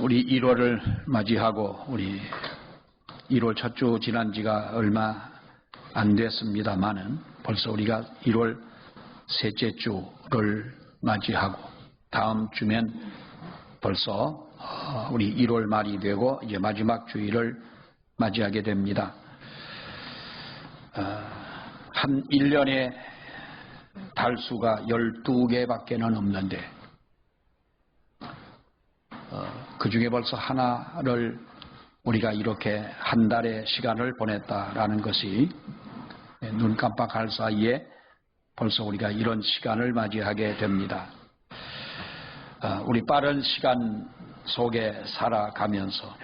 우리 1월을 맞이하고 우리 1월 첫 주 지난 지가 얼마 안 됐습니다만은 벌써 우리가 1월 셋째 주를 맞이하고 다음 주면 벌써 우리 1월 말이 되고 이제 마지막 주일을 맞이하게 됩니다. 한 1년에 달수가 12개밖에는 없는데 그 중에 벌써 하나를 우리가 이렇게 한 달의 시간을 보냈다라는 것이 눈 깜빡할 사이에 벌써 우리가 이런 시간을 맞이하게 됩니다. 우리 빠른 시간 속에 살아가면서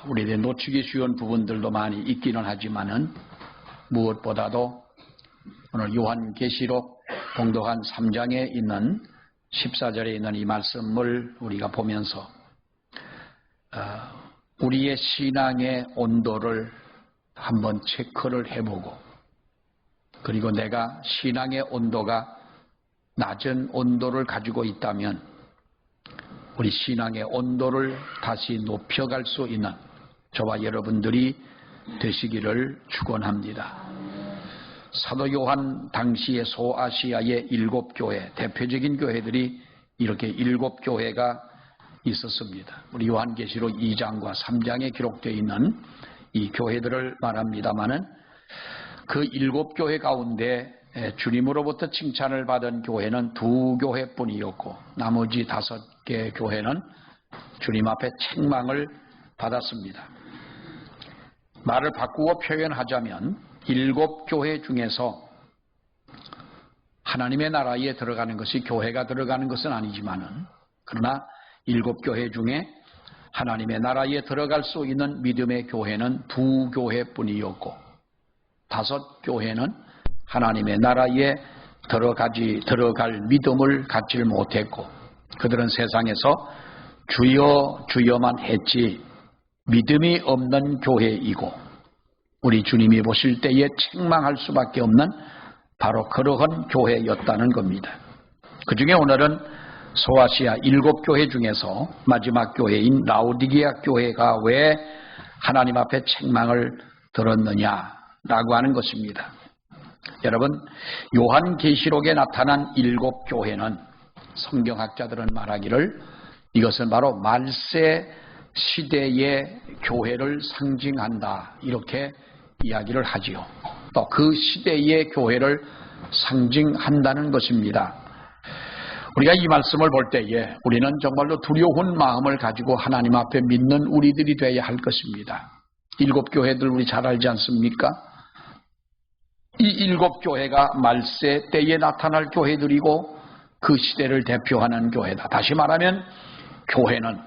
우리의 놓치기 쉬운 부분들도 많이 있기는 하지만은 무엇보다도 오늘 요한계시록 봉독한 3장에 있는 14절에 있는 이 말씀을 우리가 보면서 우리의 신앙의 온도를 한번 체크를 해보고 그리고 내가 신앙의 온도가 낮은 온도를 가지고 있다면 우리 신앙의 온도를 다시 높여갈 수 있는 저와 여러분들이 되시기를 축원합니다. 사도 요한 당시의 소아시아의 7교회, 대표적인 교회들이 이렇게 7교회가 있었습니다. 우리 요한계시록 2장과 3장에 기록되어 있는 이 교회들을 말합니다마는 그 7교회 가운데 주님으로부터 칭찬을 받은 교회는 2교회뿐이었고 나머지 5개 교회는 주님 앞에 책망을 받았습니다. 말을 바꾸어 표현하자면 7교회 중에서 하나님의 나라에 들어가는 것이 교회가 들어가는 것은 아니지만은 그러나 7교회 중에 하나님의 나라에 들어갈 수 있는 믿음의 교회는 2교회뿐이었고 5교회는 하나님의 나라에 들어갈 믿음을 갖지 못했고 그들은 세상에서 주여 주여만 했지 믿음이 없는 교회이고 우리 주님이 보실 때에 책망할 수밖에 없는 바로 그러한 교회였다는 겁니다. 그 중에 오늘은 소아시아 7교회 중에서 마지막 교회인 라오디게아 교회가 왜 하나님 앞에 책망을 들었느냐라고 하는 것입니다. 여러분, 요한계시록에 나타난 7교회는 성경학자들은 말하기를 이것은 바로 말세 시대의 교회를 상징한다 이렇게 이야기를 하지요. 또 그 시대의 교회를 상징한다는 것입니다. 우리가 이 말씀을 볼 때에 우리는 정말로 두려운 마음을 가지고 하나님 앞에 믿는 우리들이 되어야 할 것입니다. 7교회들 우리 잘 알지 않습니까? 이 7교회가 말세 때에 나타날 교회들이고 그 시대를 대표하는 교회다. 다시 말하면 교회는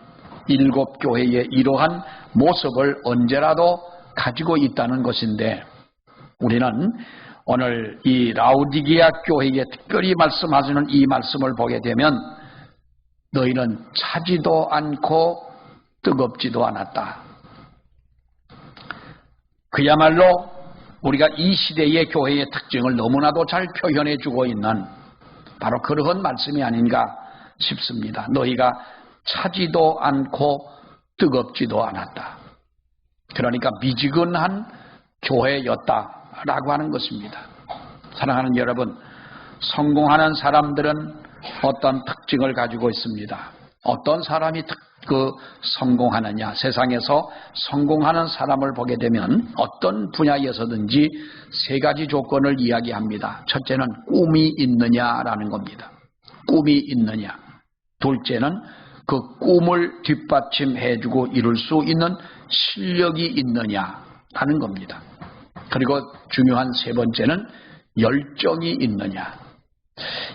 7교회의 이러한 모습을 언제라도 가지고 있다는 것인데 우리는 오늘 이 라오디게아 교회에 특별히 말씀하시는 이 말씀을 보게 되면 너희는 차지도 않고 뜨겁지도 않았다. 그야말로 우리가 이 시대의 교회의 특징을 너무나도 잘 표현해 주고 있는 바로 그러한 말씀이 아닌가 싶습니다. 너희가 차지도 않고 뜨겁지도 않았다. 그러니까 미지근한 교회였다라고 하는 것입니다. 사랑하는 여러분, 성공하는 사람들은 어떤 특징을 가지고 있습니다. 어떤 사람이 성공하느냐, 세상에서 성공하는 사람을 보게 되면 어떤 분야에서든지 3가지 조건을 이야기합니다. 첫째는 꿈이 있느냐라는 겁니다. 꿈이 있느냐. 둘째는 그 꿈을 뒷받침해주고 이룰 수 있는 실력이 있느냐라는 겁니다. 그리고 중요한 3번째는 열정이 있느냐.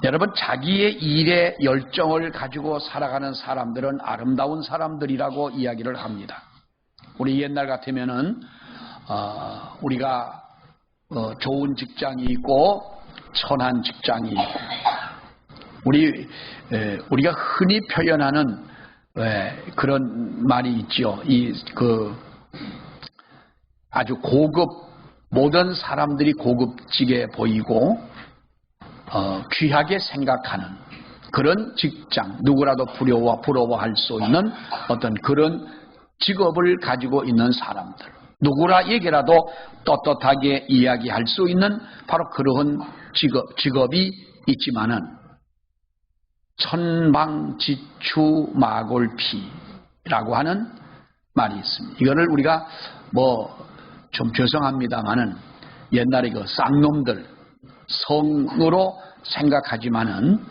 여러분, 자기의 일에 열정을 가지고 살아가는 사람들은 아름다운 사람들이라고 이야기를 합니다. 우리 옛날 같으면은 우리가 좋은 직장이 있고 천한 직장이 있고 우리가 흔히 표현하는 그런 말이 있죠. 아주 모든 사람들이 고급지게 보이고 귀하게 생각하는 그런 직장, 누구라도 부러워할 수 있는 어떤 그런 직업을 가지고 있는 사람들, 누구라에게라도 떳떳하게 이야기할 수 있는 바로 그러한 직업이 있지만은 천방지추마골피라고 하는 말이 있습니다. 이거를 우리가 좀 죄송합니다만은 옛날에 그 쌍놈들 성으로 생각하지만은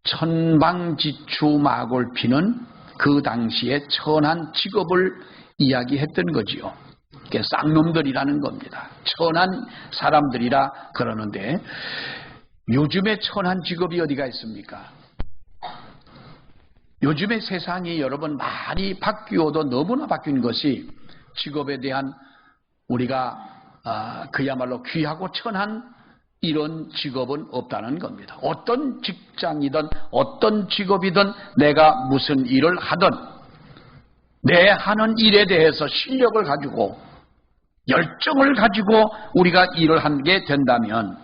천방지추마골피는 그 당시에 천한 직업을 이야기했던 거지요. 그게 쌍놈들이라는 겁니다. 천한 사람들이라 그러는데 요즘에 천한 직업이 어디가 있습니까? 요즘에 세상이 여러분 많이 바뀌어도 너무나 바뀐 것이 직업에 대한 우리가 그야말로 귀하고 천한 이런 직업은 없다는 겁니다. 어떤 직장이든 어떤 직업이든 내가 무슨 일을 하든 내 하는 일에 대해서 실력을 가지고 열정을 가지고 우리가 일을 하게 된다면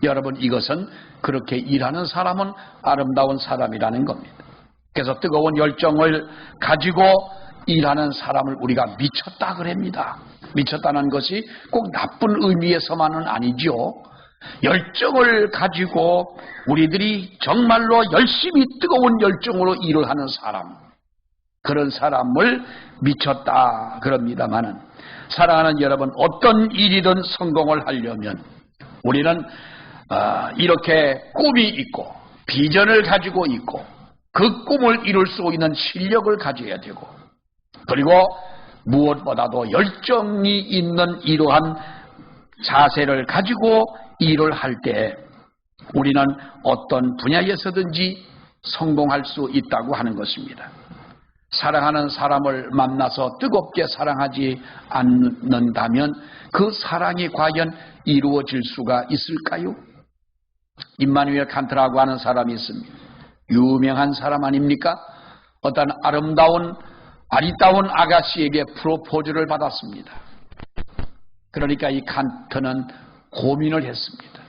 여러분 이것은 그렇게 일하는 사람은 아름다운 사람이라는 겁니다. 그래서 뜨거운 열정을 가지고 일하는 사람을 우리가 미쳤다 그럽니다. 미쳤다는 것이 꼭 나쁜 의미에서만은 아니죠. 열정을 가지고 우리들이 정말로 열심히 뜨거운 열정으로 일을 하는 사람, 그런 사람을 미쳤다 그럽니다마는 사랑하는 여러분, 어떤 일이든 성공을 하려면 우리는 이렇게 꿈이 있고 비전을 가지고 있고 그 꿈을 이룰 수 있는 실력을 가져야 되고, 그리고 무엇보다도 열정이 있는 이러한 자세를 가지고 일을 할 때 우리는 어떤 분야에서든지 성공할 수 있다고 하는 것입니다. 사랑하는 사람을 만나서 뜨겁게 사랑하지 않는다면 그 사랑이 과연 이루어질 수가 있을까요? 임마누엘 칸트라고 하는 사람이 있습니다. 유명한 사람 아닙니까? 어떤 아름다운 아가씨에게 프로포즈를 받았습니다. 그러니까 이 칸트는 고민을 했습니다.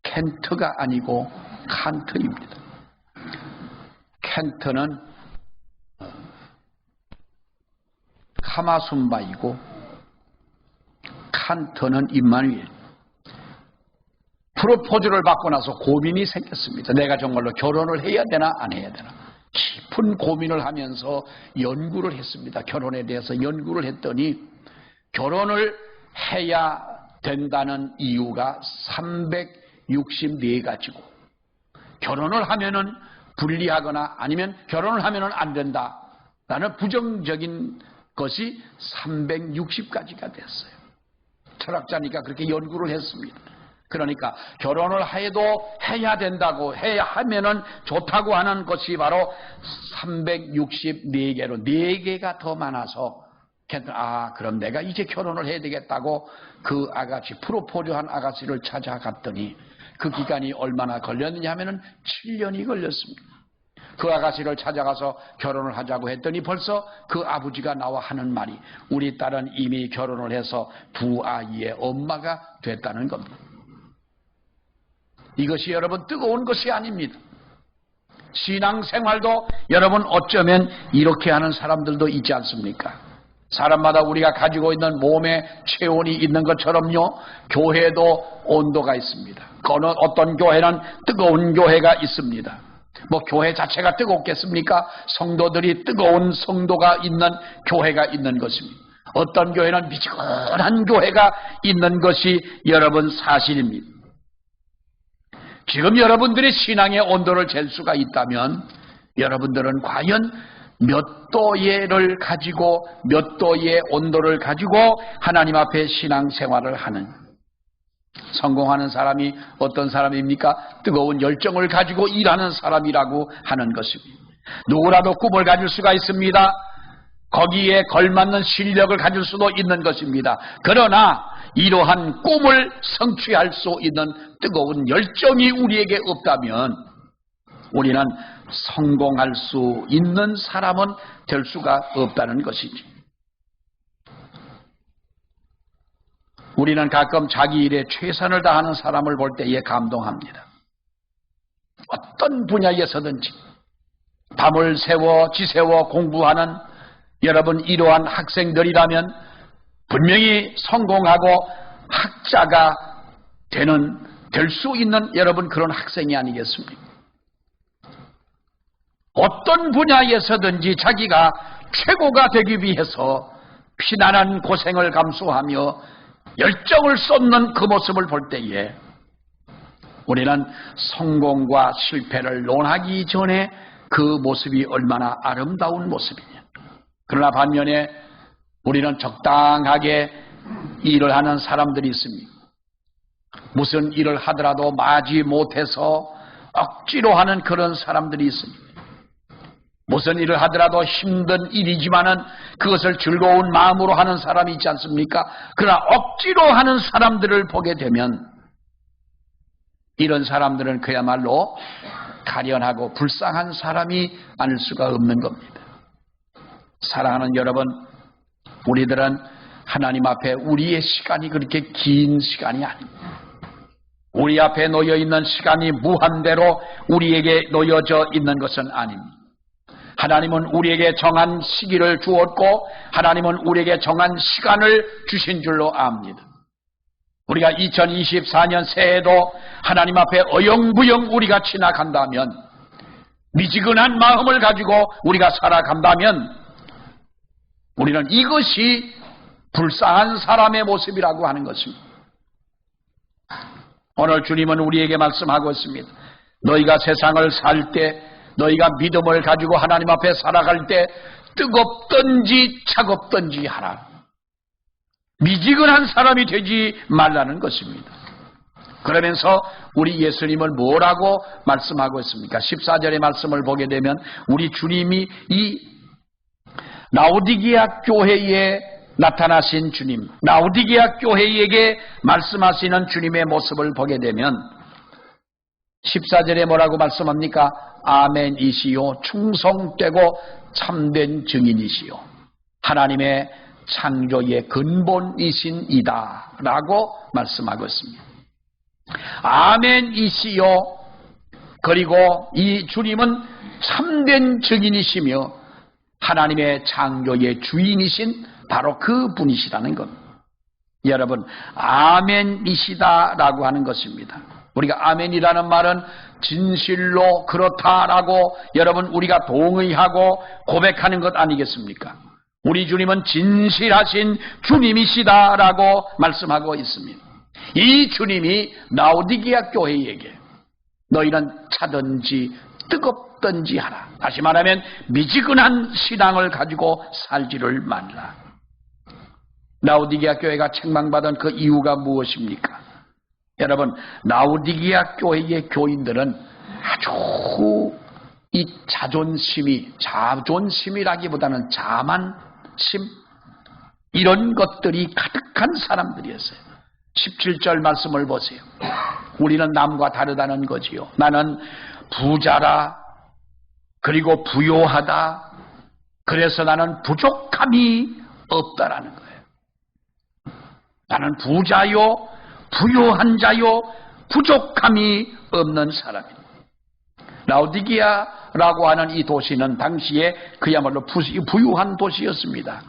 켄트가 아니고 칸트입니다. 켄트는 카마순바이고 칸트는 임마누엘. 프로포즈를 받고 나서 고민이 생겼습니다. 내가 정말로 결혼을 해야 되나 안 해야 되나 깊은 고민을 하면서 연구를 했습니다. 결혼에 대해서 연구를 했더니 결혼을 해야 된다는 이유가 364가지고 결혼을 하면은 불리하거나 아니면 결혼을 하면은 안 된다라는 부정적인 것이 360가지가 됐어요. 철학자니까 그렇게 연구를 했습니다. 그러니까 결혼을 해도 해야 된다고 해야 하면은 좋다고 하는 것이 바로 364개로 4개가 더 많아서 그럼 내가 이제 결혼을 해야 되겠다고 그 아가씨 프로포즈한 아가씨를 찾아갔더니 그 기간이 얼마나 걸렸느냐 하면은 7년이 걸렸습니다. 그 아가씨를 찾아가서 결혼을 하자고 했더니 벌써 그 아버지가 나와 하는 말이 우리 딸은 이미 결혼을 해서 2아이의 엄마가 됐다는 겁니다. 이것이 여러분 뜨거운 것이 아닙니다. 신앙생활도 여러분 어쩌면 이렇게 하는 사람들도 있지 않습니까? 사람마다 우리가 가지고 있는 몸에 체온이 있는 것처럼요, 교회도 온도가 있습니다. 어떤 교회는 뜨거운 교회가 있습니다. 교회 자체가 뜨겁겠습니까? 성도들이 뜨거운 성도가 있는 교회가 있는 것입니다. 어떤 교회는 미지근한 교회가 있는 것이 여러분 사실입니다. 지금 여러분들이 신앙의 온도를 잴 수가 있다면 여러분들은 과연 몇 도를 가지고 몇 도의 온도를 가지고 하나님 앞에 신앙생활을 하는 성공하는 사람이 어떤 사람입니까? 뜨거운 열정을 가지고 일하는 사람이라고 하는 것입니다. 누구라도 꿈을 가질 수가 있습니다. 거기에 걸맞는 실력을 가질 수도 있는 것입니다. 그러나 이러한 꿈을 성취할 수 있는 뜨거운 열정이 우리에게 없다면 우리는 성공할 수 있는 사람은 될 수가 없다는 것이지. 우리는 가끔 자기 일에 최선을 다하는 사람을 볼 때에 감동합니다. 어떤 분야에서든지 밤을 새워 지새워 공부하는 여러분 이러한 학생들이라면 분명히 성공하고 학자가 될 수 있는 여러분 그런 학생이 아니겠습니까? 어떤 분야에서든지 자기가 최고가 되기 위해서 피난한 고생을 감수하며 열정을 쏟는 그 모습을 볼 때에 우리는 성공과 실패를 논하기 전에 그 모습이 얼마나 아름다운 모습이냐. 그러나 반면에 우리는 적당하게 일을 하는 사람들이 있습니다. 무슨 일을 하더라도 마지 못해서 억지로 하는 그런 사람들이 있습니다. 무슨 일을 하더라도 힘든 일이지만은 그것을 즐거운 마음으로 하는 사람이 있지 않습니까? 그러나 억지로 하는 사람들을 보게 되면 이런 사람들은 그야말로 가련하고 불쌍한 사람이 아닐 수가 없는 겁니다. 사랑하는 여러분, 우리들은 하나님 앞에 우리의 시간이 그렇게 긴 시간이 아닙니다. 우리 앞에 놓여 있는 시간이 무한대로 우리에게 놓여져 있는 것은 아닙니다. 하나님은 우리에게 정한 시기를 주었고 하나님은 우리에게 정한 시간을 주신 줄로 압니다. 우리가 2024년 새해도 하나님 앞에 어영부영 우리가 지나간다면, 미지근한 마음을 가지고 우리가 살아간다면 우리는 이것이 불쌍한 사람의 모습이라고 하는 것입니다. 오늘 주님은 우리에게 말씀하고 있습니다. 너희가 세상을 살 때, 너희가 믿음을 가지고 하나님 앞에 살아갈 때 뜨겁든지 차갑든지 하라. 미지근한 사람이 되지 말라는 것입니다. 그러면서 우리 예수님은 뭐라고 말씀하고 있습니까? 14절의 말씀을 보게 되면 우리 주님이 이 라오디게아 교회에 나타나신 주님, 라오디게아 교회에게 말씀하시는 주님의 모습을 보게 되면 14절에 뭐라고 말씀합니까? 아멘이시요 충성되고 참된 증인이시요 하나님의 창조의 근본이신 이다 라고 말씀하고 있습니다. 아멘이시요, 그리고 이 주님은 참된 증인이시며 하나님의 창조의 주인이신 바로 그 분이시라는 겁니다. 여러분, 아멘이시다라고 하는 것입니다. 우리가 아멘이라는 말은 진실로 그렇다라고 여러분 우리가 동의하고 고백하는 것 아니겠습니까? 우리 주님은 진실하신 주님이시다라고 말씀하고 있습니다. 이 주님이 라오디게아 교회에게 너희는 차든지 뜨겁든지 하라. 다시 말하면 미지근한 신앙을 가지고 살지를 말라. 라오디게아 교회가 책망받은 그 이유가 무엇입니까? 여러분, 라오디게아 교회의 교인들은 아주 이 자존심이라기보다는 자만심, 이런 것들이 가득한 사람들이었어요. 17절 말씀을 보세요. 우리는 남과 다르다는 거지요. 나는 부자라, 그리고 부요하다, 그래서 나는 부족함이 없다라는 거예요. 나는 부자요, 부요한 자요, 부족함이 없는 사람입니다. 라오디게아라고 하는 이 도시는 당시에 그야말로 부유한 도시였습니다.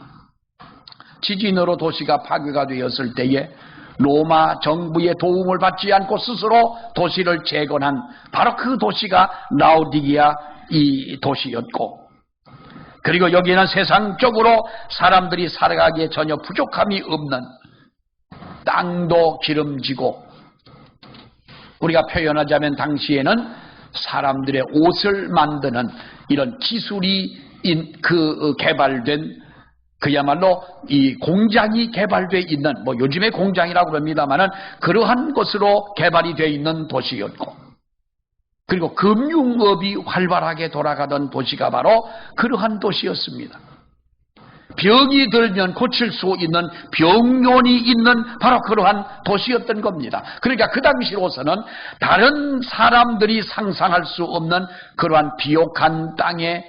지진으로 도시가 파괴가 되었을 때에 로마 정부의 도움을 받지 않고 스스로 도시를 재건한 바로 그 도시가 라오디게아 이 도시였고, 그리고 여기는 세상적으로 사람들이 살아가기에 전혀 부족함이 없는, 땅도 기름지고, 우리가 표현하자면 당시에는 사람들의 옷을 만드는 이런 기술이 개발된, 그야말로 이 공장이 개발되어 있는, 요즘에 공장이라고 그럽니다만은 그러한 것으로 개발이 되어 있는 도시였고, 그리고 금융업이 활발하게 돌아가던 도시가 바로 그러한 도시였습니다. 병이 들면 고칠 수 있는 병원이 있는 바로 그러한 도시였던 겁니다. 그러니까 그 당시로서는 다른 사람들이 상상할 수 없는 그러한 비옥한 땅에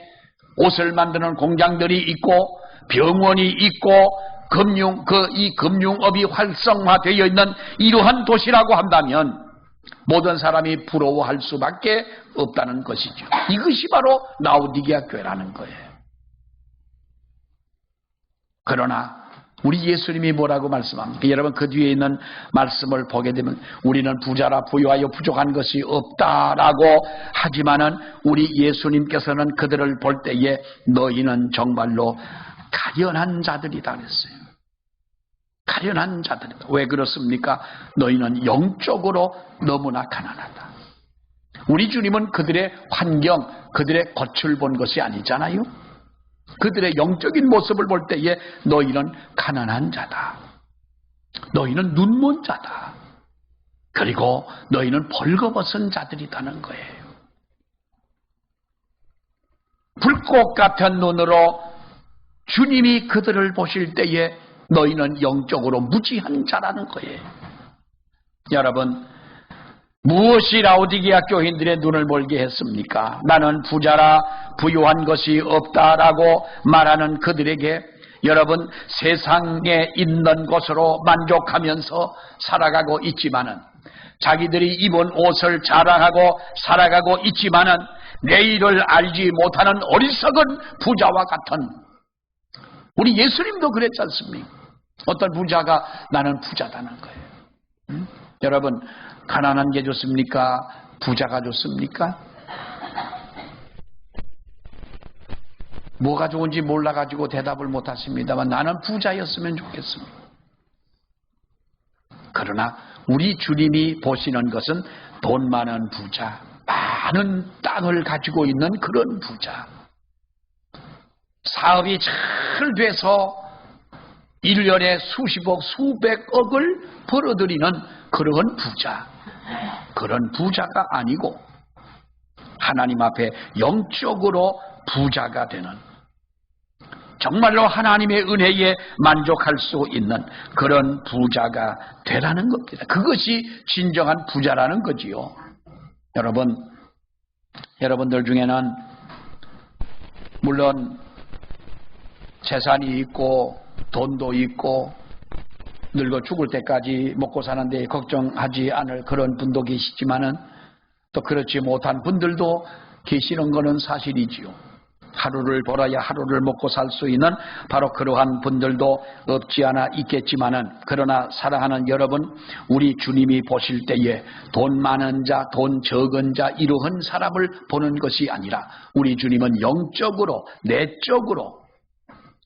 옷을 만드는 공장들이 있고 병원이 있고 이 금융업이 활성화되어 있는 이러한 도시라고 한다면 모든 사람이 부러워할 수밖에 없다는 것이죠. 이것이 바로 라오디게아 교회라는 거예요. 그러나 우리 예수님이 뭐라고 말씀합니까? 여러분 그 뒤에 있는 말씀을 보게 되면 우리는 부자라 부유하여 부족한 것이 없다라고 하지만은 우리 예수님께서는 그들을 볼 때에 너희는 정말로 가련한 자들이다 그랬어요. 가련한 자들이다. 왜 그렇습니까? 너희는 영적으로 너무나 가난하다. 우리 주님은 그들의 환경, 그들의 겉을 본 것이 아니잖아요. 그들의 영적인 모습을 볼 때에 너희는 가난한 자다. 너희는 눈먼 자다. 그리고 너희는 벌거벗은 자들이라는 거예요. 불꽃 같은 눈으로 주님이 그들을 보실 때에 너희는 영적으로 무지한 자라는 거예요. 여러분, 무엇이 라오디게아 교인들의 눈을 멀게 했습니까? 나는 부자라 부유한 것이 없다라고 말하는 그들에게 여러분 세상에 있는 것으로 만족하면서 살아가고 있지만은 자기들이 입은 옷을 자랑하고 살아가고 있지만은 내일을 알지 못하는 어리석은 부자와 같은 우리 예수님도 그랬지 않습니까? 어떤 부자가 나는 부자다는 거예요. 여러분 가난한 게 좋습니까? 부자가 좋습니까? 뭐가 좋은지 몰라가지고 대답을 못하십니다만 나는 부자였으면 좋겠습니다. 그러나 우리 주님이 보시는 것은 돈 많은 부자, 많은 땅을 가지고 있는 그런 부자, 사업이 잘 돼서 1년에 수십억, 수백억을 벌어들이는 그런 부자, 그런 부자가 아니고 하나님 앞에 영적으로 부자가 되는 정말로 하나님의 은혜에 만족할 수 있는 그런 부자가 되라는 겁니다. 그것이 진정한 부자라는 거지요. 여러분들 중에는 물론 재산이 있고 돈도 있고 늙어 죽을 때까지 먹고 사는데 걱정하지 않을 그런 분도 계시지만은 또 그렇지 못한 분들도 계시는 것은 사실이지요. 하루를 벌어야 하루를 먹고 살 수 있는 바로 그러한 분들도 없지 않아 있겠지만은 그러나 사랑하는 여러분, 우리 주님이 보실 때에 돈 많은 자, 돈 적은 자 이러한 사람을 보는 것이 아니라 우리 주님은 영적으로 내적으로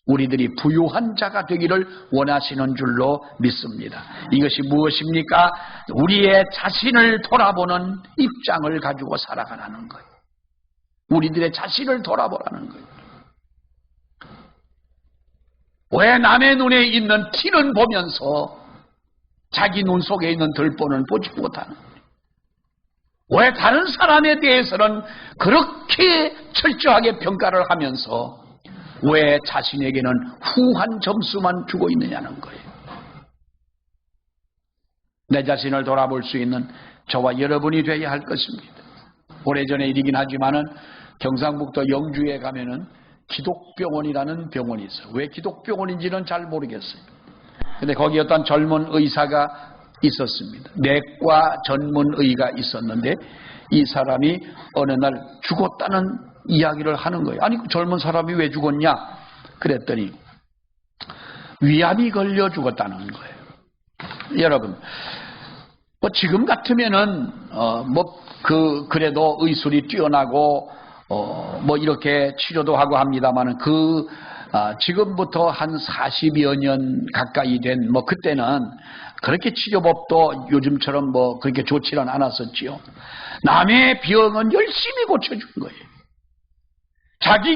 우리들이 부유한 자가 되기를 원하시는 줄로 믿습니다. 이것이 무엇입니까? 우리의 자신을 돌아보는 입장을 가지고 살아가라는 거예요. 우리들의 자신을 돌아보라는 거예요. 왜 남의 눈에 있는 티는 보면서 자기 눈 속에 있는 들보는 보지 못하는 거예요? 왜 다른 사람에 대해서는 그렇게 철저하게 평가를 하면서 왜 자신에게는 후한 점수만 주고 있느냐는 거예요. 내 자신을 돌아볼 수 있는 저와 여러분이 되어야 할 것입니다. 오래전에 일이긴 하지만은 경상북도 영주에 가면은 기독병원이라는 병원이 있어요. 왜 기독병원인지는 잘 모르겠어요. 근데 거기 어떤 젊은 의사가 있었습니다. 내과 전문의가 있었는데 이 사람이 어느 날 죽었다는 이야기를 하는 거예요. 아니 그 젊은 사람이 왜 죽었냐? 그랬더니 위암이 걸려 죽었다는 거예요. 여러분, 뭐 지금 같으면은 그래도 의술이 뛰어나고 뭐 이렇게 치료도 하고 합니다만은 지금부터 한 40여 년 가까이 된 그때는 그렇게 치료법도 요즘처럼 그렇게 좋지는 않았었지요. 남의 병은 열심히 고쳐준 거예요.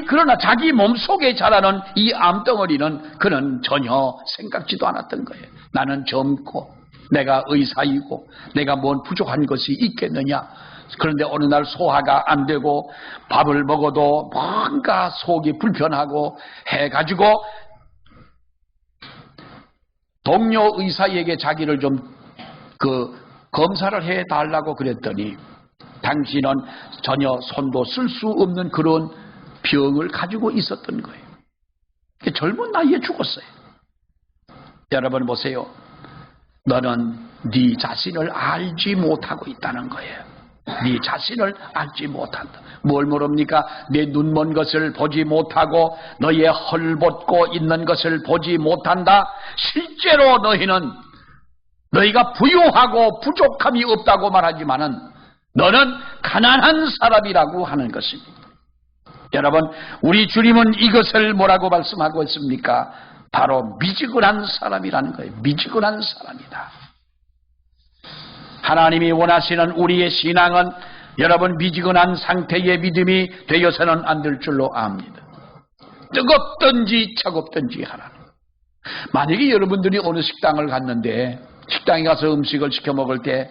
그러나 자기 몸속에 자라는 이 암덩어리는 그는 전혀 생각지도 않았던 거예요. 나는 젊고 내가 의사이고 내가 뭔 부족한 것이 있겠느냐. 그런데 어느 날 소화가 안 되고 밥을 먹어도 뭔가 속이 불편하고 해가지고 동료 의사에게 자기를 좀 검사를 해달라고 그랬더니 당신은 전혀 손도 쓸 수 없는 그런 병을 가지고 있었던 거예요. 젊은 나이에 죽었어요. 여러분 보세요. 너는 네 자신을 알지 못하고 있다는 거예요. 네 자신을 알지 못한다. 뭘 모릅니까? 내 눈먼 것을 보지 못하고 너의 헐벗고 있는 것을 보지 못한다. 실제로 너희는 너희가 부유하고 부족함이 없다고 말하지만은 너는 가난한 사람이라고 하는 것입니다. 여러분, 우리 주님은 이것을 뭐라고 말씀하고 있습니까? 바로 미지근한 사람이라는 거예요. 미지근한 사람이다. 하나님이 원하시는 우리의 신앙은 여러분 미지근한 상태의 믿음이 되어서는 안 될 줄로 압니다. 뜨겁든지 차갑든지 하라는. 만약에 여러분들이 어느 식당을 갔는데 식당에 가서 음식을 시켜 먹을 때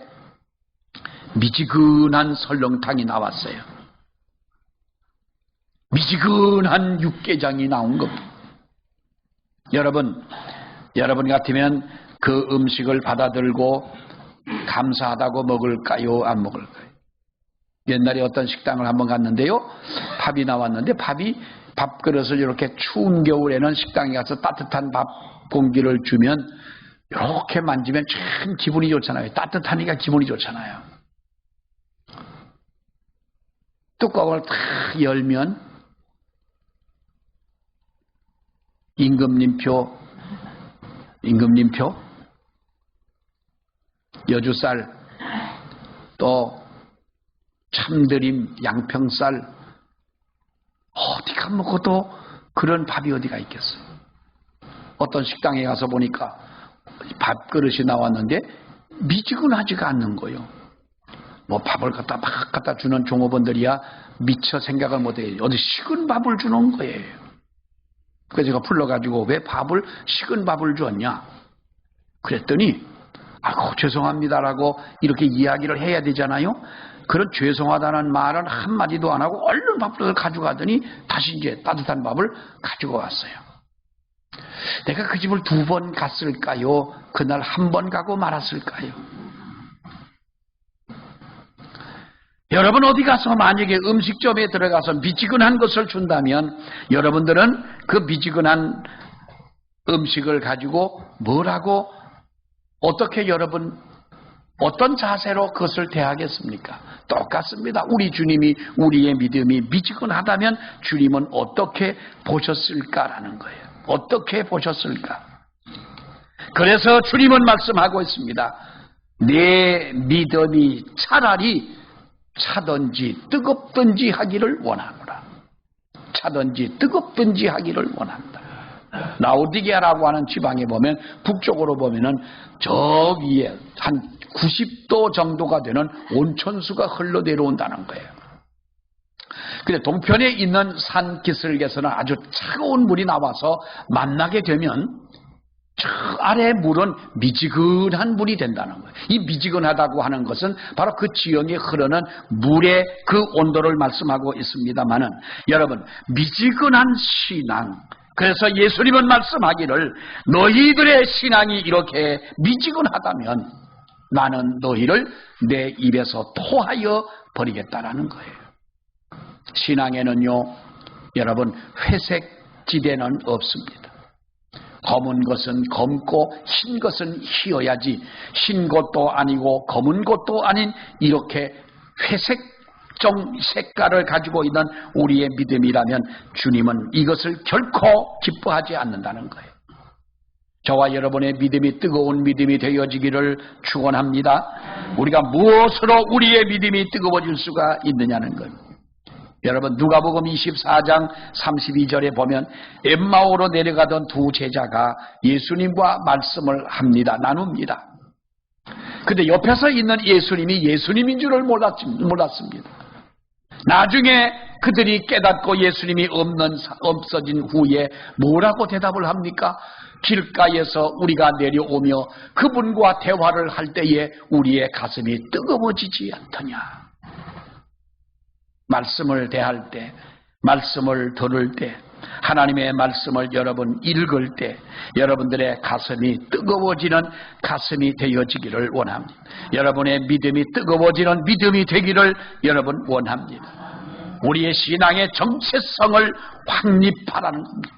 미지근한 설렁탕이 나왔어요. 미지근한 육개장이 나온 겁니다. 여러분 같으면 그 음식을 받아들고 감사하다고 먹을까요? 안 먹을까요? 옛날에 어떤 식당을 한번 갔는데요. 밥이 나왔는데 밥그릇을 이렇게 추운 겨울에는 식당에 가서 따뜻한 밥 공기를 주면 이렇게 만지면 참 기분이 좋잖아요. 따뜻하니까 기분이 좋잖아요. 뚜껑을 탁 열면 임금님표, 여주쌀, 또 참드림, 양평쌀, 어디가 먹어도 그런 밥이 어디가 있겠어요. 어떤 식당에 가서 보니까 밥그릇이 나왔는데 미지근하지가 않는 거예요. 뭐 밥을 막 갖다 주는 종업원들이야 미처 생각을 못해요. 어디 식은 밥을 주는 거예요. 그래서 제가 불러가지고 왜 식은 밥을 줬냐? 그랬더니 죄송합니다라고 이렇게 이야기를 해야 되잖아요. 그런 죄송하다는 말은 한마디도 안 하고 얼른 밥을 가져가더니 다시 이제 따뜻한 밥을 가지고 왔어요. 내가 그 집을 2번 갔을까요? 그날 1번 가고 말았을까요? 여러분 어디 가서 만약에 음식점에 들어가서 미지근한 것을 준다면 여러분들은 그 미지근한 음식을 가지고 뭐라고 어떻게 여러분 어떤 자세로 그것을 대하겠습니까? 똑같습니다. 우리 주님이 우리의 믿음이 미지근하다면 주님은 어떻게 보셨을까라는 거예요. 어떻게 보셨을까? 그래서 주님은 말씀하고 있습니다. 내 믿음이 차라리 차든지 뜨겁든지 하기를 원하노라. 차든지 뜨겁든지 하기를 원한다. 라오디게아라고 하는 지방에 보면 북쪽으로 보면은 저 위에 한 90도 정도가 되는 온천수가 흘러 내려온다는 거예요. 근데 동편에 있는 산 기슭에서는 아주 차가운 물이 나와서 만나게 되면 저 아래 물은 미지근한 물이 된다는 거예요. 이 미지근하다고 하는 것은 바로 그 지형에 흐르는 물의 그 온도를 말씀하고 있습니다만은 여러분 미지근한 신앙, 그래서 예수님은 말씀하기를 너희들의 신앙이 이렇게 미지근하다면 나는 너희를 내 입에서 토하여 버리겠다라는 거예요. 신앙에는요 여러분 회색 지대는 없습니다. 검은 것은 검고 흰 것은 희어야지 흰 것도 아니고 검은 것도 아닌 이렇게 회색종 색깔을 가지고 있는 우리의 믿음이라면 주님은 이것을 결코 기뻐하지 않는다는 거예요. 저와 여러분의 믿음이 뜨거운 믿음이 되어지기를 축원합니다. 우리가 무엇으로 우리의 믿음이 뜨거워질 수가 있느냐는 겁니다. 여러분 누가복음 24장 32절에 보면 엠마오로 내려가던 2 제자가 예수님과 말씀을 합니다. 나눕니다. 근데 옆에서 있는 예수님이 예수님인 줄을 몰랐습니다. 나중에 그들이 깨닫고 예수님이 없어진 후에 뭐라고 대답을 합니까? 길가에서 우리가 내려오며 그분과 대화를 할 때에 우리의 가슴이 뜨거워지지 않더냐. 말씀을 대할 때, 말씀을 들을 때, 하나님의 말씀을 여러분 읽을 때 여러분들의 가슴이 뜨거워지는 가슴이 되어지기를 원합니다. 여러분의 믿음이 뜨거워지는 믿음이 되기를 여러분 원합니다. 우리의 신앙의 정체성을 확립하라는 겁니다.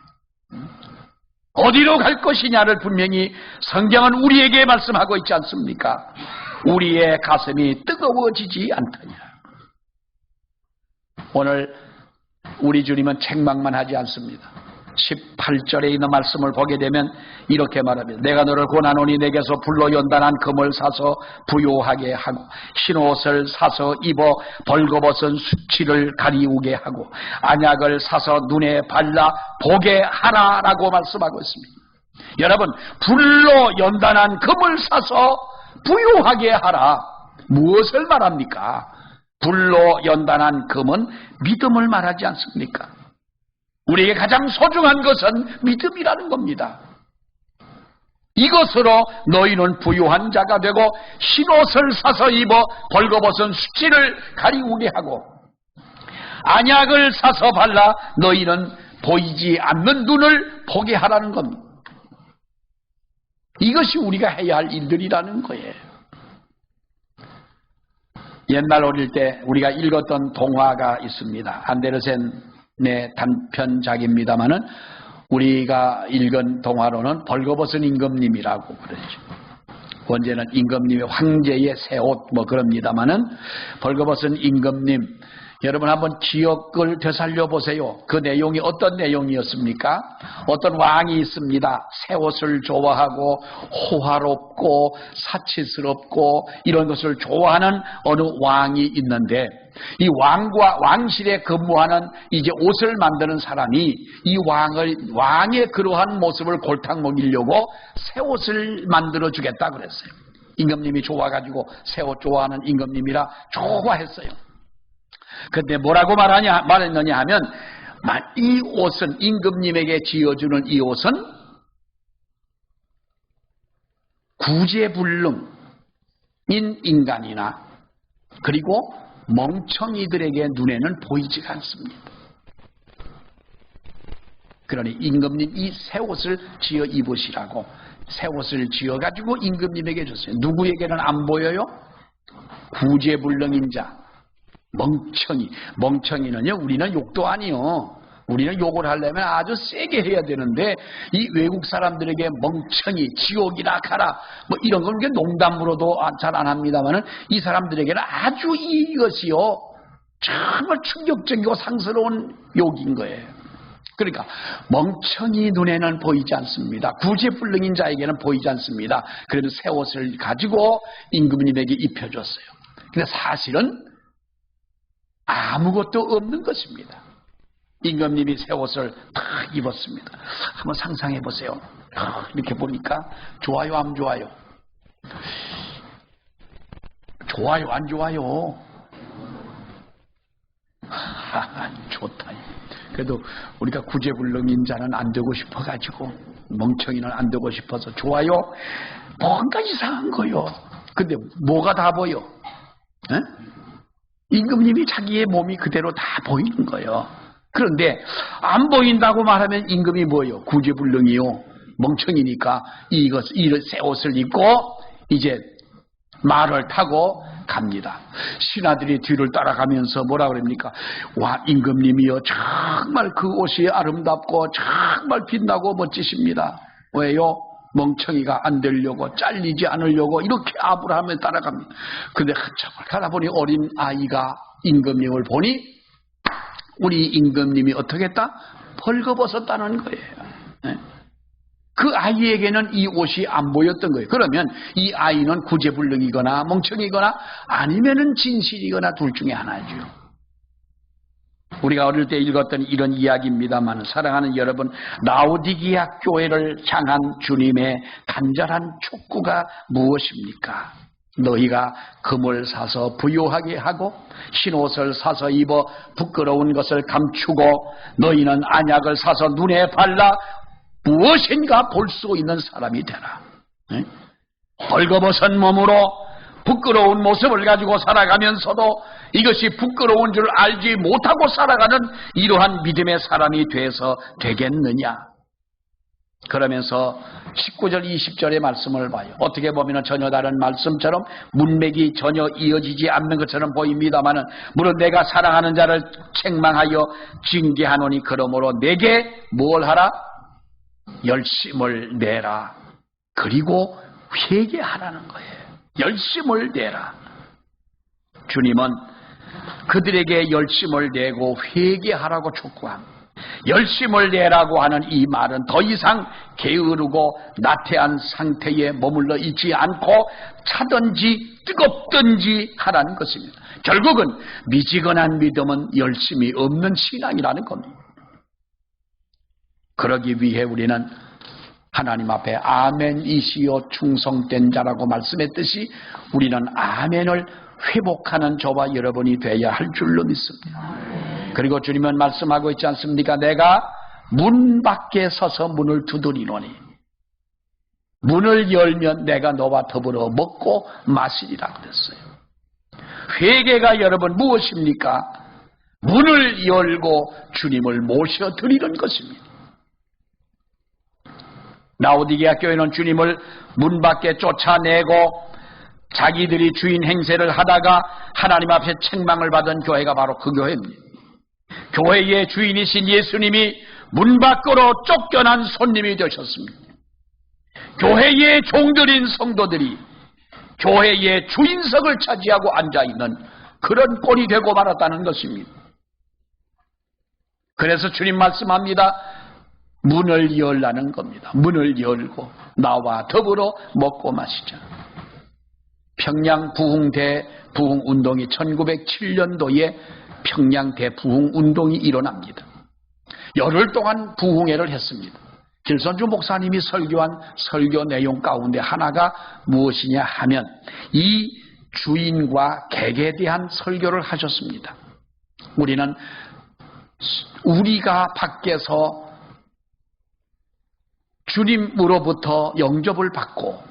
어디로 갈 것이냐를 분명히 성경은 우리에게 말씀하고 있지 않습니까? 우리의 가슴이 뜨거워지지 않더냐. 오늘 우리 주님은 책망만 하지 않습니다. 18절에 있는 말씀을 보게 되면 이렇게 말합니다. 내가 너를 고난하노니 내게서 불로 연단한 금을 사서 부요하게 하고 흰옷을 사서 입어 벌거벗은 수치를 가리우게 하고 안약을 사서 눈에 발라 보게 하라라고 말씀하고 있습니다. 여러분, 불로 연단한 금을 사서 부요하게 하라. 무엇을 말합니까? 불로 연단한 금은 믿음을 말하지 않습니까? 우리에게 가장 소중한 것은 믿음이라는 겁니다. 이것으로 너희는 부유한 자가 되고 흰옷을 사서 입어 벌거벗은 수치를 가리우게 하고 안약을 사서 발라 너희는 보이지 않는 눈을 보게 하라는 겁니다. 이것이 우리가 해야 할 일들이라는 거예요. 옛날 어릴 때 우리가 읽었던 동화가 있습니다. 안데르센의 단편작입니다마는 우리가 읽은 동화로는 벌거벗은 임금님이라고 그러죠. 원제는 임금님의 황제의 새 옷 뭐 그럽니다마는 벌거벗은 임금님, 여러분 한번 기억을 되살려 보세요. 그 내용이 어떤 내용이었습니까? 어떤 왕이 있습니다. 새 옷을 좋아하고 호화롭고 사치스럽고 이런 것을 좋아하는 어느 왕이 있는데, 이 왕실에 근무하는 이제 옷을 만드는 사람이 이 왕의 그러한 모습을 골탕 먹이려고 새 옷을 만들어 주겠다 그랬어요. 임금님이 좋아가지고 새 옷 좋아하는 임금님이라 좋아했어요. 근데 뭐라고 말했느냐 하면, 이 옷은, 임금님에게 지어주는 이 옷은 구제불능인 인간이나 그리고 멍청이들에게 눈에는 보이지가 않습니다. 그러니 임금님 이 새 옷을 지어 입으시라고 새 옷을 지어가지고 임금님에게 줬어요. 누구에게는 안 보여요? 구제불능인 자, 멍청이는요, 우리는 욕도 아니요. 우리는 욕을 하려면 아주 세게 해야 되는데, 이 외국 사람들에게 멍청이, 지옥이나 가라, 뭐 이런 건 농담으로도 잘 안 합니다만은, 이 사람들에게는 아주 이것이요, 정말 충격적이고 상스러운 욕인 거예요. 그러니까, 멍청이 눈에는 보이지 않습니다. 구제불능인 자에게는 보이지 않습니다. 그래도 새 옷을 가지고 임금님에게 입혀줬어요. 근데 사실은 아무것도 없는 것입니다. 임금님이 새 옷을 탁 입었습니다. 한번 상상해 보세요. 이렇게 보니까 좋아요, 안 좋아요? 좋아요, 안 좋아요? 좋다. 그래도 우리가 구제불능인 자는 안 되고 싶어가지고, 멍청이는 안 되고 싶어서 좋아요? 뭔가 이상한 거요. 근데 뭐가 다 보여? 에? 임금님이 자기의 몸이 그대로 다 보이는 거예요. 그런데 안 보인다고 말하면 임금이 뭐예요? 구제불능이요. 멍청이니까 이 새 옷을 입고 이제 말을 타고 갑니다. 신하들이 뒤를 따라가면서 뭐라 그럽니까? 와, 임금님이요, 정말 그 옷이 아름답고 정말 빛나고 멋지십니다. 왜요? 멍청이가 안 되려고, 잘리지 않으려고 이렇게 압을 하며 따라갑니다. 근데 한참을 가다 보니 어린 아이가 임금님을 보니 우리 임금님이 어떻게 했다? 벌거벗었다는 거예요. 네? 그 아이에게는 이 옷이 안 보였던 거예요. 그러면 이 아이는 구제불능이거나 멍청이거나 아니면은 진실이거나 둘 중에 하나죠. 우리가 어릴 때 읽었던 이런 이야기입니다만, 사랑하는 여러분, 라오디게아 교회를 향한 주님의 간절한 촉구가 무엇입니까? 너희가 금을 사서 부요하게 하고 흰옷을 사서 입어 부끄러운 것을 감추고 너희는 안약을 사서 눈에 발라 무엇인가 볼 수 있는 사람이 되라. 벌거벗은 몸으로 부끄러운 모습을 가지고 살아가면서도 이것이 부끄러운 줄 알지 못하고 살아가는 이러한 믿음의 사람이 돼서 되겠느냐. 그러면서 19절 20절의 말씀을 봐요. 어떻게 보면 전혀 다른 말씀처럼 문맥이 전혀 이어지지 않는 것처럼 보입니다마는, 물론 내가 사랑하는 자를 책망하여 징계하노니 그러므로 내게 뭘 하라? 열심을 내라. 그리고 회개하라는 거예요. 열심을 내라. 주님은 그들에게 열심을 내고 회개하라고 촉구합니다. 열심을 내라고 하는 이 말은 더 이상 게으르고 나태한 상태에 머물러 있지 않고 차든지 뜨겁든지 하라는 것입니다. 결국은 미지근한 믿음은 열심이 없는 신앙이라는 겁니다. 그러기 위해 우리는 하나님 앞에 아멘이시여 충성된 자라고 말씀했듯이 우리는 아멘을 회복하는 저와 여러분이 되어야 할 줄로 믿습니다. 그리고 주님은 말씀하고 있지 않습니까? 내가 문 밖에 서서 문을 두드리노니 문을 열면 내가 너와 더불어 먹고 마시리라 그랬어요. 회개가 여러분 무엇입니까? 문을 열고 주님을 모셔드리는 것입니다. 라오디게아 교회는 주님을 문 밖에 쫓아내고 자기들이 주인 행세를 하다가 하나님 앞에 책망을 받은 교회가 바로 그 교회입니다. 교회의 주인이신 예수님이 문 밖으로 쫓겨난 손님이 되셨습니다. 교회의 종들인 성도들이 교회의 주인석을 차지하고 앉아있는 그런 꼴이 되고 말았다는 것입니다. 그래서 주님 말씀합니다. 문을 열라는 겁니다. 문을 열고 나와 더불어 먹고 마시자. 평양 부흥운동이 1907년도에 평양 대부흥운동이 일어납니다. 열흘 동안 부흥회를 했습니다. 길선주 목사님이 설교한 설교 내용 가운데 하나가 무엇이냐 하면 이 주인과 객에 대한 설교를 하셨습니다. 우리가 밖에서 주님으로부터 영접을 받고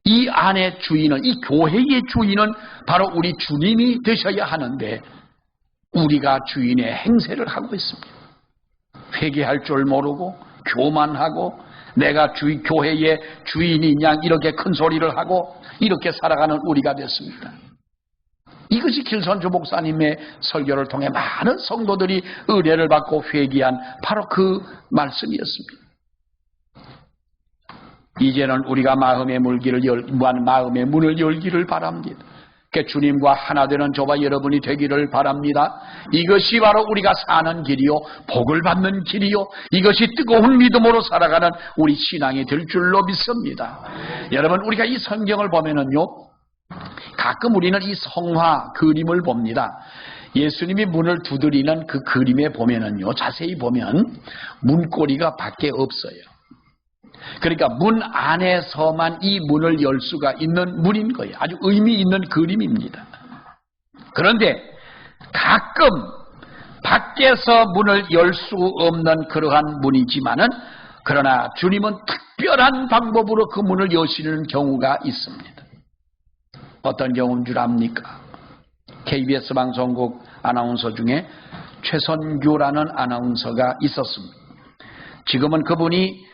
이 안의 주인은, 이 교회의 주인은 바로 우리 주님이 되셔야 하는데 우리가 주인의 행세를 하고 있습니다. 회개할 줄 모르고 교만하고 내가 교회의 주인인 양 이렇게 큰 소리를 하고 이렇게 살아가는 우리가 됐습니다. 이것이 길선주 목사님의 설교를 통해 많은 성도들이 은혜를 받고 회개한 바로 그 말씀이었습니다. 이제는 우리가 마음의 문을 열기를 바랍니다. 주님과 하나 되는 저와 여러분이 되기를 바랍니다. 이것이 바로 우리가 사는 길이요 복을 받는 길이요 이것이 뜨거운 믿음으로 살아가는 우리 신앙이 될 줄로 믿습니다. 여러분 우리가 이 성경을 보면은요 가끔 우리는 이 성화 그림을 봅니다. 예수님이 문을 두드리는 그 그림에 보면은요 자세히 보면 문고리가 밖에 없어요. 그러니까 문 안에서만 이 문을 열 수가 있는 문인 거예요. 아주 의미 있는 그림입니다. 그런데 가끔 밖에서 문을 열 수 없는 그러한 문이지만은 그러나 주님은 특별한 방법으로 그 문을 여시는 경우가 있습니다. 어떤 경우인 줄 압니까? KBS 방송국 아나운서 중에 최선규라는 아나운서가 있었습니다. 지금은 그분이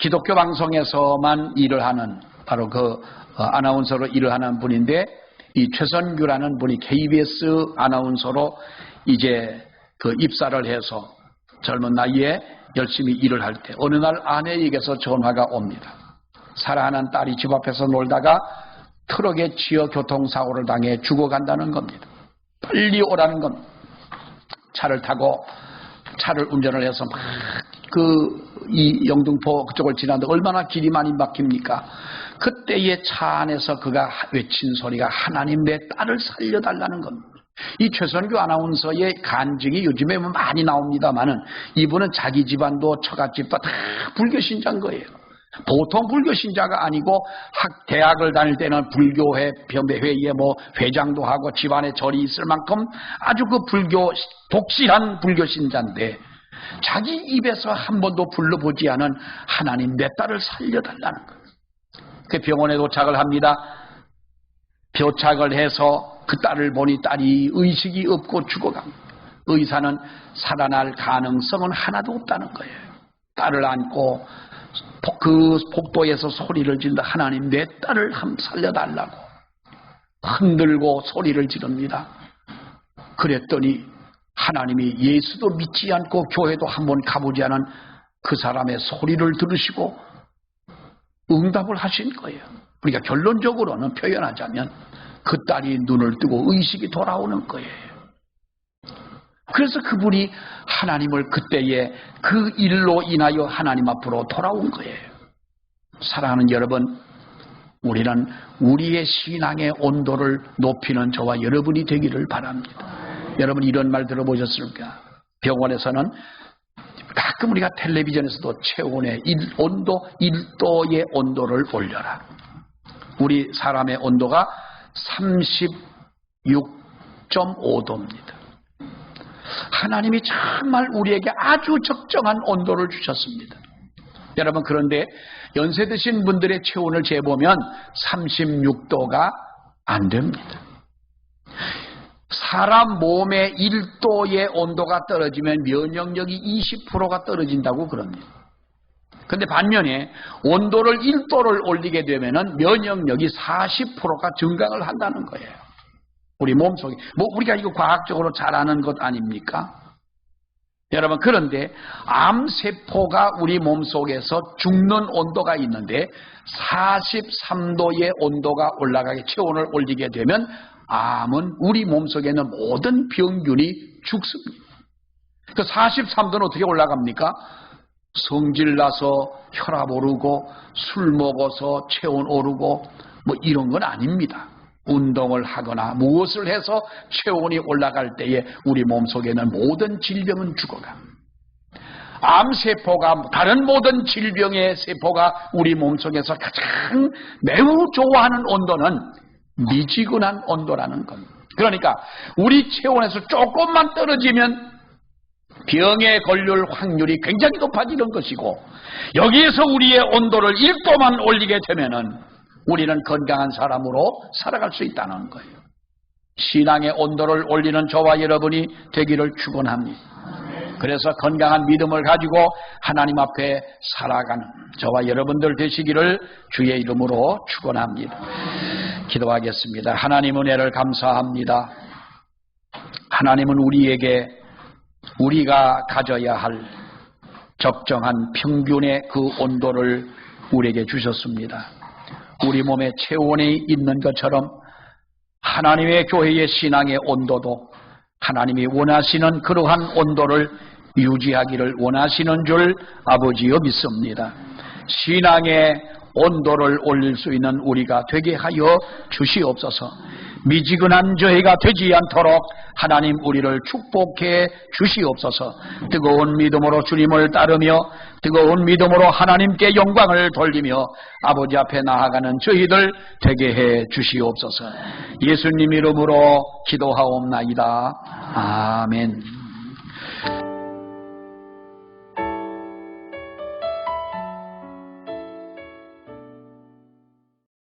기독교 방송에서만 일을 하는 바로 그 아나운서로 일을 하는 분인데 이 최선규라는 분이 KBS 아나운서로 이제 그 입사를 해서 젊은 나이에 열심히 일을 할 때 어느 날 아내에게서 전화가 옵니다. 사랑하는 딸이 집 앞에서 놀다가 트럭에 치여 교통사고를 당해 죽어간다는 겁니다. 빨리 오라는 겁니다. 차를 타고 차를 운전을 해서 막 이 영등포 그쪽을 지나는데 얼마나 길이 많이 막힙니까? 그때의 차 안에서 그가 외친 소리가 하나님 내 딸을 살려달라는 겁니다. 이 최선규 아나운서의 간증이 요즘에 많이 나옵니다만은 이분은 자기 집안도 처갓집도 다 불교 신자인 거예요. 보통 불교 신자가 아니고 대학을 다닐 때는 불교회 회의에 회장도 하고 집안에 절이 있을 만큼 아주 그 독실한 불교 신자인데 자기 입에서 한 번도 불러보지 않은 하나님 내 딸을 살려달라는 거예요. 그 병원에 도착을 합니다. 도착을 해서 그 딸을 보니 딸이 의식이 없고 죽어갑니다. 의사는 살아날 가능성은 하나도 없다는 거예요. 딸을 안고 그 복도에서 소리를 지른다. 하나님 내 딸을 살려달라고 흔들고 소리를 지릅니다. 그랬더니 하나님이 예수도 믿지 않고 교회도 한번 가보지 않은 그 사람의 소리를 들으시고 응답을 하신 거예요. 우리가 결론적으로는 표현하자면 그 딸이 눈을 뜨고 의식이 돌아오는 거예요. 그래서 그분이 하나님을 그때에 그 일로 인하여 하나님 앞으로 돌아온 거예요. 사랑하는 여러분, 우리는 우리의 신앙의 온도를 높이는 저와 여러분이 되기를 바랍니다. 여러분 이런 말 들어보셨습니까? 병원에서는 가끔 우리가 텔레비전에서도 체온의 온도 1도의 온도를 올려라. 우리 사람의 온도가 36.5도입니다. 하나님이 정말 우리에게 아주 적정한 온도를 주셨습니다. 여러분 그런데 연세 드신 분들의 체온을 재보면 36도가 안 됩니다. 사람 몸의 1도의 온도가 떨어지면 면역력이 20%가 떨어진다고 그럽니다. 그런데 반면에 온도를 1도를 올리게 되면 면역력이 40%가 증강을 한다는 거예요. 우리 몸속에. 우리가 이거 과학적으로 잘 아는 것 아닙니까? 여러분 그런데 암세포가 우리 몸속에서 죽는 온도가 있는데 43도의 온도가 올라가게 체온을 올리게 되면 암은 우리 몸속에 있는 모든 병균이 죽습니다. 그 43도는 어떻게 올라갑니까? 성질나서 혈압 오르고 술 먹어서 체온 오르고 이런 건 아닙니다. 운동을 하거나 무엇을 해서 체온이 올라갈 때에 우리 몸속에 있는 모든 질병은 죽어가. 암세포가 다른 모든 질병의 세포가 우리 몸속에서 가장 매우 좋아하는 온도는 미지근한 온도라는 겁니다. 그러니까 우리 체온에서 조금만 떨어지면 병에 걸릴 확률이 굉장히 높아지는 것이고 여기에서 우리의 온도를 1도만 올리게 되면은 우리는 건강한 사람으로 살아갈 수 있다는 거예요. 신앙의 온도를 올리는 저와 여러분이 되기를 축원합니다. 그래서 건강한 믿음을 가지고 하나님 앞에 살아가는 저와 여러분들 되시기를 주의 이름으로 축원합니다. 기도하겠습니다. 하나님 은혜를 감사합니다. 하나님은 우리에게 우리가 가져야 할 적정한 평균의 그 온도를 우리에게 주셨습니다. 우리 몸에 체온이 있는 것처럼 하나님의 교회의 신앙의 온도도 하나님이 원하시는 그러한 온도를 유지하기를 원하시는 줄 아버지여 믿습니다. 신앙의 온도를 올릴 수 있는 우리가 되게 하여 주시옵소서. 미지근한 저희가 되지 않도록 하나님 우리를 축복해 주시옵소서. 뜨거운 믿음으로 주님을 따르며 뜨거운 믿음으로 하나님께 영광을 돌리며 아버지 앞에 나아가는 저희들 되게 해 주시옵소서. 예수님 이름으로 기도하옵나이다. 아멘.